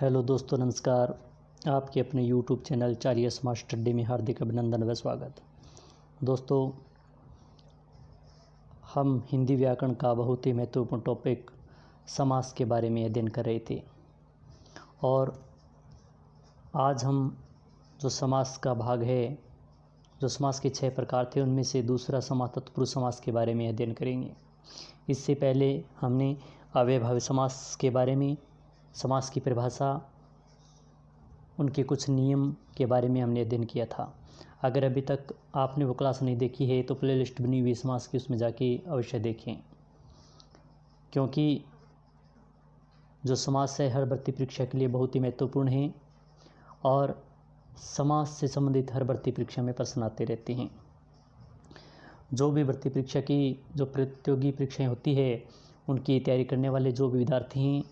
Hello दोस्तों, नमस्कार। आपके अपने यूट्यूब चैनल 4 स्मार्ट स्टडी में हार्दिक अभिनंदन व स्वागत। दोस्तों, हम हिंदी व्याकरण का बहुत ही महत्वपूर्ण टॉपिक समास के बारे में अध्ययन कर रहे थे और आज हम जो समास का भाग है, जो समास के 6 प्रकार थे, उनमें से दूसरा समास तत्पुरुष समास के बारे में अध्ययन करेंगे। इससे पहले हमने अव्ययभावी समास के बारे में, समास की परिभाषा, उनके कुछ नियम के बारे में हमने अध्ययन किया था। अगर अभी तक आपने वो क्लास नहीं देखी है तो प्लेलिस्ट बनी हुई समास की, उसमें जाके अवश्य देखें, क्योंकि जो समास है हर भर्ती परीक्षा के लिए बहुत ही महत्वपूर्ण है और समास से संबंधित हर भर्ती परीक्षा में प्रश्न आते रहते हैं। जो भी भर्ती परीक्षा की जो प्रतियोगी परीक्षाएं होती है, उनकी तैयारी करने वाले जो भी विद्यार्थी हैं,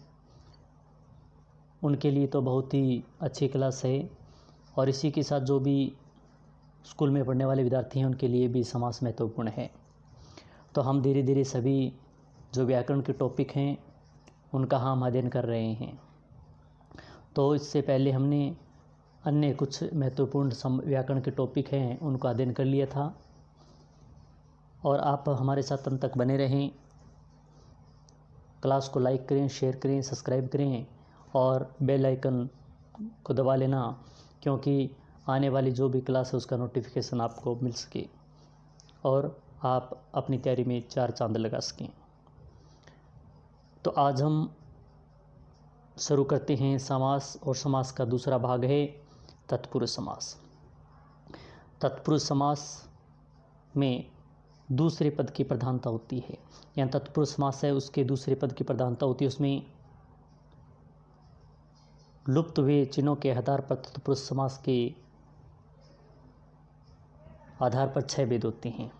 उनके लिए तो बहुत ही अच्छी क्लास है और इसी के साथ जो भी स्कूल में पढ़ने वाले विद्यार्थी हैं, उनके लिए भी समास महत्वपूर्ण है। तो हम धीरे धीरे सभी जो व्याकरण के टॉपिक हैं उनका हम अध्ययन कर रहे हैं। तो इससे पहले हमने अन्य कुछ महत्वपूर्ण व्याकरण के टॉपिक हैं उनको अध्ययन कर लिया था और आप हमारे साथ अंत तक बने रहें। क्लास को लाइक करें, शेयर करें, सब्सक्राइब करें और बेल आइकन को दबा लेना, क्योंकि आने वाली जो भी क्लास है उसका नोटिफिकेशन आपको मिल सके और आप अपनी तैयारी में 4 चांद लगा सकें। तो आज हम शुरू करते हैं समास, और समास का दूसरा भाग है तत्पुरुष समास। तत्पुरुष समास में दूसरे पद की प्रधानता होती है। यहाँ तत्पुरुष समास है, उसके दूसरे पद की प्रधानता होती है। उसमें लुप्त हुए चिन्हों के आधार पर तत्पुरुष समास के आधार पर 6 भेद होते हैं।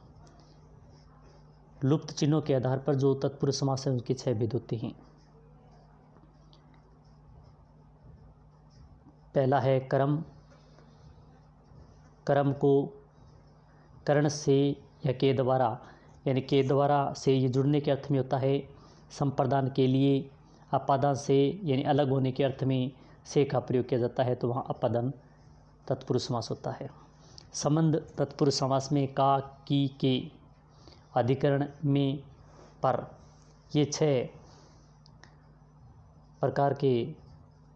लुप्त चिन्हों के आधार पर जो तत्पुरुष समास है उसके 6 भेद होते हैं। पहला है कर्म। कर्म को कर्ण से या के द्वारा, यानी के द्वारा से ये जुड़ने के अर्थ में होता है। संप्रदान के लिए अपादान से यानी अलग होने के अर्थ में से का प्रयोग किया जाता है, तो वहाँ अपादान तत्पुरुष समास होता है। संबंध तत्पुरुष समास में का, की, के, अधिकरण में, पर, ये 6 प्रकार के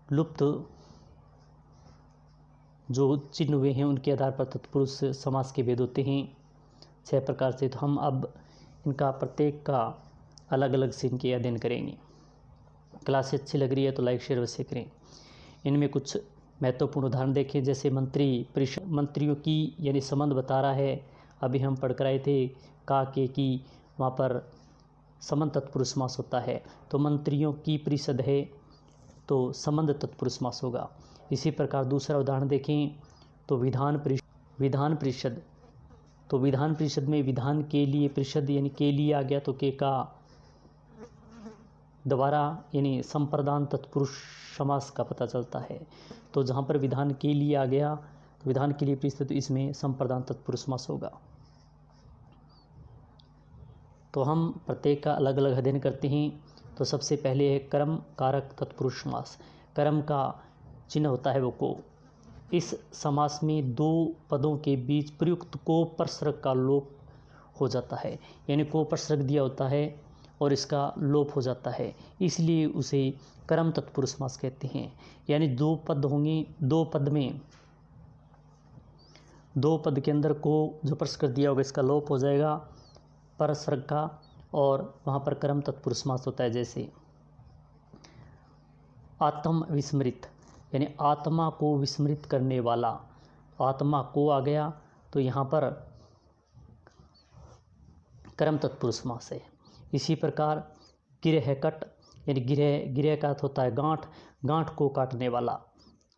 लुप्त जो चिन्ह हुए हैं उनके आधार पर तत्पुरुष समास के भेद होते हैं 6 प्रकार से। तो हम अब इनका प्रत्येक का अलग अलग से इनके अध्ययन करेंगे। क्लास अच्छी लग रही है तो लाइक शेयर अवश्य करें। इनमें कुछ महत्वपूर्ण उदाहरण देखें, जैसे मंत्री, परिषद, मंत्रियों की यानी संबंध बता रहा है। अभी हम पढ़ कर आए थे का, के, की, वहाँ पर संबंध तत्पुरुष समास होता है। तो मंत्रियों की परिषद है तो संबंध तत्पुरुष समास होगा। इसी प्रकार दूसरा उदाहरण देखें तो विधान परिषद, तो विधान परिषद में विधान के लिए परिषद यानी के लिए आ गया, तो के का द्वारा यानी संप्रदान तत्पुरुष समास का पता चलता है। तो जहाँ पर विधान के लिए आ गया तो विधान के लिए परिषद, तो इसमें संप्रदान तत्पुरुष समास होगा। तो हम प्रत्येक का अलग अलग अध्ययन करते हैं। तो सबसे पहले है कर्म कारक तत्पुरुष समास। कर्म का चिन्ह होता है वो को। इस समास में 2 पदों के बीच प्रयुक्त को प्रसर्ग का लोप हो जाता है, यानी को प्रसर्ग दिया होता है और इसका लोप हो जाता है, इसलिए उसे कर्म तत्पुरुष समास कहते हैं। यानी 2 पद होंगे, 2 पद में 2 पद के अंदर को जो प्रसर्ग दिया होगा इसका लोप हो जाएगा परसर्ग का, और वहाँ पर कर्म तत्पुरुष समास होता है। जैसे आत्म विस्मृत, यानी आत्मा को विस्मृत करने वाला, आत्मा को आ गया तो यहाँ पर कर्म तत्पुरुष समास है। इसी प्रकार गिरहकट, यानी गिरह का अर्थ होता है गांठ, गांठ को काटने वाला,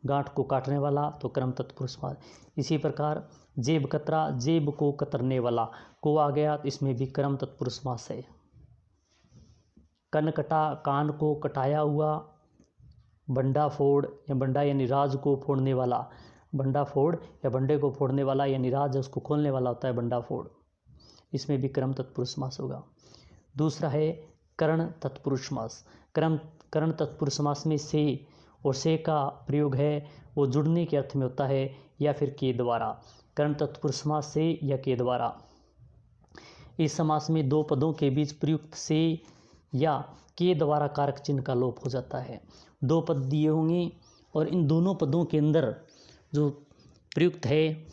गांठ को काटने वाला, तो कर्म तत्पुरुष समास। इसी प्रकार जेब कतरा, जेब को कतरने वाला, को आ गया तो इसमें भी कर्म तत्पुरुष समास है। कनकटा, कान को कटाया हुआ, बंडा फोड़, या बंडा यानी राज को फोड़ने वाला, बंडा फोड़ या बंडे को फोड़ने वाला यानी राज उसको खोलने वाला होता है बंडा फोड़, इसमें भी कर्म तत्पुरुष समास होगा। दूसरा है कर्ण तत्पुरुष समास। कर्ण तत्पुरुष समास में से और से का प्रयोग है वो जुड़ने के अर्थ में होता है या फिर के द्वारा, करण तत्पुरुष समास से या के द्वारा। इस समास में दो पदों के बीच प्रयुक्त से या के द्वारा कारक चिन्ह का लोप हो जाता है। दो पद दिए होंगे और इन दोनों पदों के अंदर जो प्रयुक्त है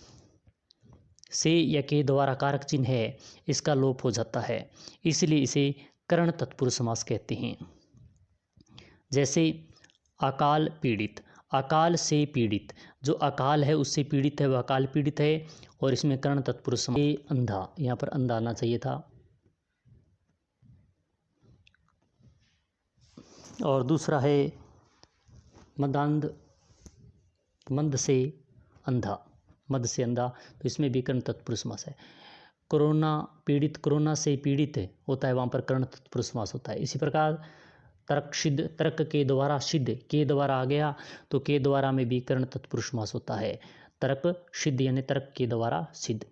से या के द्वारा कारक चिन्ह है, इसका लोप हो जाता है, इसलिए इसे करण तत्पुरुष समास कहते हैं। जैसे अकाल पीड़ित, अकाल से पीड़ित, जो अकाल है उससे पीड़ित है वह अकाल पीड़ित है, और इसमें करण तत्पुरुष समास। अंधा, यहाँ पर अंधा आना चाहिए था। और दूसरा है मदांध, मंद से अंधा, मद से अंधा, तो इसमें भी कर्ण तत्पुरुष समास है। कोरोना पीड़ित, कोरोना से पीड़ित होता है, वहाँ पर कर्ण तत्पुरुष समास होता है। इसी प्रकार तर्क सिद्ध, तर्क के द्वारा सिद्ध, के द्वारा आ गया तो के द्वारा में भी कर्ण तत्पुरुष समास होता है। तर्क सिद्ध यानी तर्क के द्वारा सिद्ध।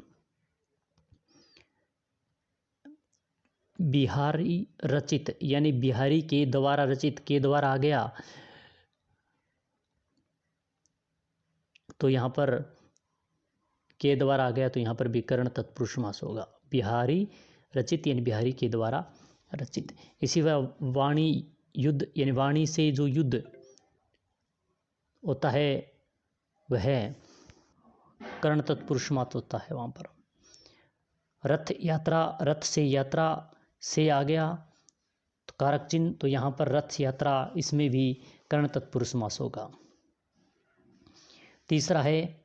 बिहारी रचित यानी बिहारी के द्वारा रचित, के द्वारा आ गया तो यहाँ पर के द्वारा आ गया तो यहाँ पर भी कर्ण तत्पुरुष समास होगा। बिहारी रचित यानी बिहारी के द्वारा रचित। इसी वह वाणी युद्ध यानी वाणी से जो युद्ध होता है वह कर्ण तत्पुरुष समास होता है वहाँ पर। रथ यात्रा, रथ से यात्रा से आ गया तो कारक चिन्ह, तो यहाँ पर रथ यात्रा, इसमें भी कर्ण तत्पुरुष समास होगा। तीसरा है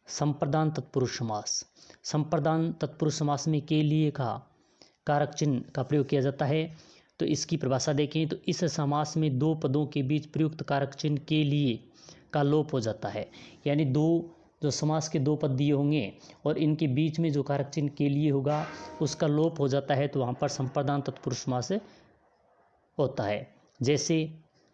संप्रदान तत्पुरुष समास। संप्रदान तत्पुरुष समास में के लिए का कारक चिन्ह का प्रयोग किया जाता है। तो इसकी परिभाषा देखें तो इस समास में दो पदों के बीच प्रयुक्त कारक चिन्ह के लिए का लोप हो जाता है, यानी दो जो समास के दो पद दिए होंगे और इनके बीच में जो कारक चिन्ह के लिए होगा उसका लोप हो जाता है, तो वहाँ पर संप्रदान तत्पुरुष समास होता है। जैसे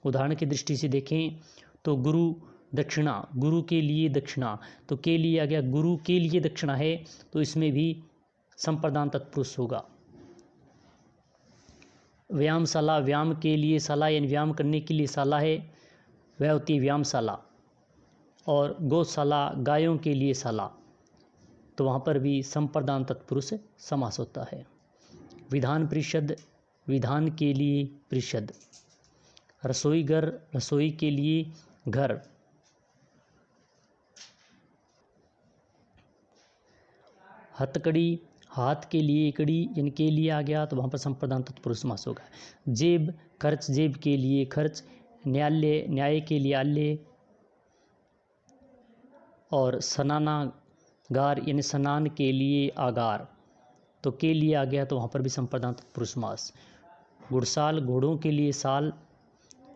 उदाहरण की दृष्टि से देखें तो गुरु दक्षिणा, गुरु के लिए दक्षिणा, तो के लिए आ गया, गुरु के लिए दक्षिणा है तो इसमें भी संप्रदान तत्पुरुष होगा। व्यायामशाला, व्यायाम के लिए शाला यानी व्यायाम करने के लिए शाला है, वह होती है व्यायामशाला। और गौशाला, गायों के लिए शाला, तो वहाँ पर भी संप्रदान तत्पुरुष समास होता है। विधान परिषद, विधान के लिए परिषद। रसोई घर, रसोई के लिए घर। हथकड़ी, हाथ के लिए कड़ी, यानी के लिए आ गया तो वहाँ पर संप्रदान तत्पुरुष समास होगा। जेब, खर्च, जेब के लिए खर्च। न्यायालय, न्याय के लिए आलय। और स्नानागार यानी स्नान के लिए आगार, तो के लिए आ गया तो वहाँ पर भी संप्रदान तत्पुरुष समास। घुड़साल, घोड़ों के लिए साल।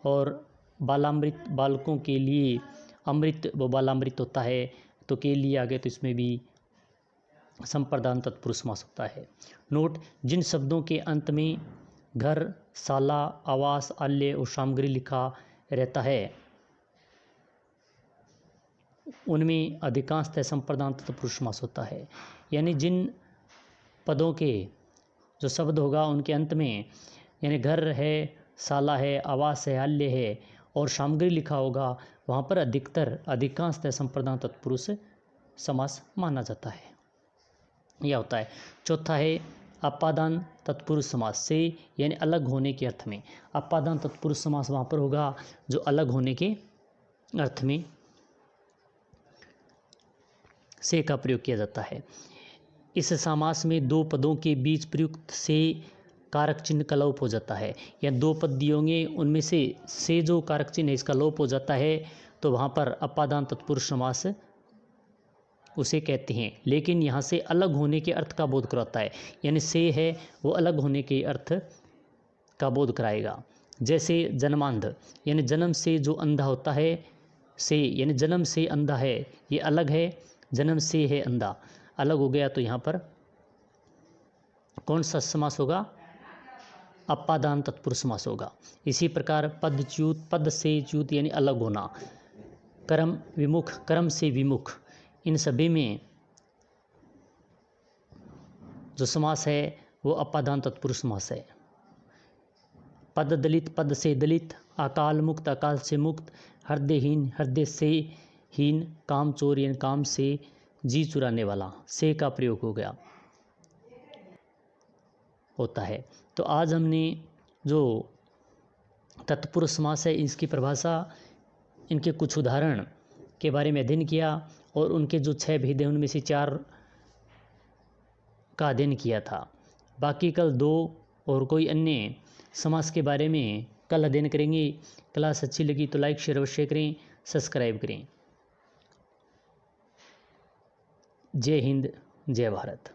और बालामृत, बालकों के लिए अमृत, वो बालामृत होता है तो के लिए आ गया तो इसमें भी संप्रदान तत्पुरुष समास होता है। नोट, जिन शब्दों के अंत में घर, शाला, आवास, आलय और सामग्री लिखा रहता है उनमें अधिकांशतः संप्रदान तत्पुरुष समास होता है। यानी जिन पदों के जो शब्द होगा उनके अंत में यानी घर है, शाला है, आवास है, आलय है और सामग्री लिखा होगा, वहाँ पर अधिकांशतः संप्रदान तत्पुरुष समास माना जाता है, यह होता है। चौथा है अपादान तत्पुरुष समास से यानी अलग होने के अर्थ में। अपादान तत्पुरुष समास वहाँ पर होगा जो अलग होने के अर्थ में से का प्रयोग किया जाता है। इस समास में दो पदों के बीच प्रयुक्त से कारक चिन्ह का लोप हो जाता है, या दो पद दिए होंगे उनमें से जो कारक चिन्ह है इसका लोप हो जाता है तो वहाँ पर अपादान तत्पुरुष समास उसे कहते हैं। लेकिन यहाँ से अलग होने के अर्थ का बोध कराता है, यानी से है वो अलग होने के अर्थ का बोध कराएगा। जैसे जन्मांध यानी जन्म से जो अंधा होता है, से यानी जन्म से अंधा है ये अलग है, जन्म से है अंधा अलग हो गया, तो यहाँ पर कौन सा समास होगा? अपादान तत्पुरुष समास होगा। इसी प्रकार पदच्युत, पद से च्युत यानी अलग होना, कर्म विमुख, कर्म से विमुख, इन सभी में जो समास है वो अपादान तत्पुरुष समास है। पद दलित, पद से दलित, अकाल मुक्त, अकाल से मुक्त, हृदयहीन, हृदय से हीन, काम चोर यानी काम से जी चुराने वाला, से का प्रयोग हो गया होता है। तो आज हमने जो तत्पुरुष समास है इसकी परिभाषा, इनके कुछ उदाहरण के बारे में अध्ययन किया और उनके जो 6 भेद हैं उनमें से 4 का अध्ययन किया था। बाकी कल 2 और कोई अन्य समास के बारे में कल अध्ययन करेंगे। क्लास अच्छी लगी तो लाइक शेयर अवश्य करें, सब्सक्राइब करें। जय हिंद, जय भारत।